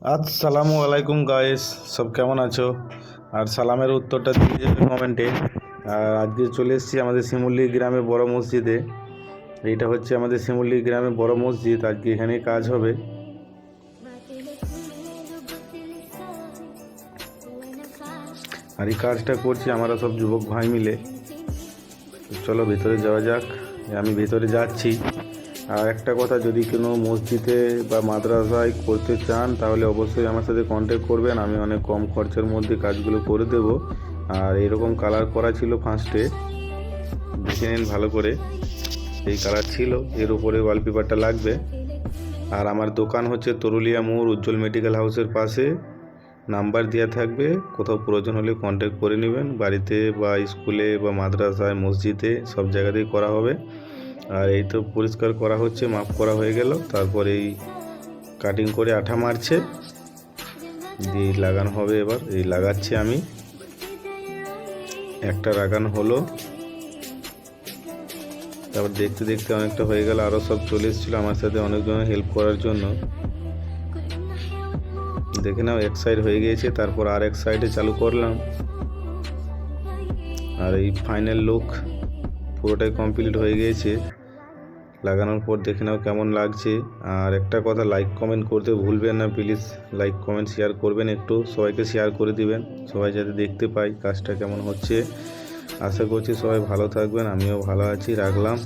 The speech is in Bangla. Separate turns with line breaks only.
আসসালামু আলাইকুম গাইস, সব কেমন আছো? আর সালামের উত্তরটা দিয়ে যাবে কমেন্টে। আর আজকে চলে এসেছি আমাদের শিমুলি গ্রামে বড় মসজিদে। এইটা হচ্ছে আমাদের শিমুলি গ্রামে বড় মসজিদ, আজকে এখানে কাজ হবে। আর এই কাজটা করছি আমরা সব যুবক ভাই মিলে। তো চলো ভেতরে যাওয়া যাক। আমি ভেতরে যাচ্ছি। আর একটা কথা, যদি কোনো মসজিদে বা মাদ্রাসায় করতে চান তাহলে অবশ্যই আমার সাথে কন্ট্যাক্ট করবেন, আমি অনেক কম খরচের মধ্যে কাজগুলো করে দেব। আর এরকম কালার করা ছিল ফার্স্টে, দেখে নিন ভালো করে। এই কালার ছিল, এর উপরে ওয়ালপেপারটা লাগবে। আর আমার দোকান হচ্ছে তরুলিয়া মোড় উজ্জ্বল মেডিকেল হাউসের পাশে, নাম্বার দেওয়া থাকবে, কোথাও প্রয়োজন হলে কন্ট্যাক্ট করে নেবেন। বাড়িতে বা স্কুলে বা মাদ্রাসায় মসজিদে সব জায়গাতেই করা হবে। আর এই তো পরিষ্কার করা হচ্ছে, মাপ করা হয়ে গেল, তারপর এই কাটিং করে আঠা মারছে, দিয়ে লাগানো হবে। এবার এই লাগাচ্ছি আমি, একটা লাগানো হলো। তারপর দেখতে দেখতে অনেকটা হয়ে গেল, আরও সব চলে এসেছিলো আমার সাথে অনেকজন হেল্প করার জন্য। দেখে নাও, এক সাইড হয়ে গিয়েছে, তারপর আর এক সাইডে চালু করলাম। আর এই ফাইনাল লুক পুরোটাই কমপ্লিট হয়ে গিয়েছে। লাগানোর পর দেখে নাও কেমন লাগছে। আর একটা কথা, লাইক কমেন্ট করতে ভুলবেন না প্লিজ। লাইক কমেন্ট শেয়ার করবেন, একটু সবাইকে শেয়ার করে দিবেন, সবাই যাতে দেখতে পাই কাজটা কেমন হচ্ছে। আশা করছি সবাই ভালো থাকবেন, আমিও ভালো আছি। রাখলাম।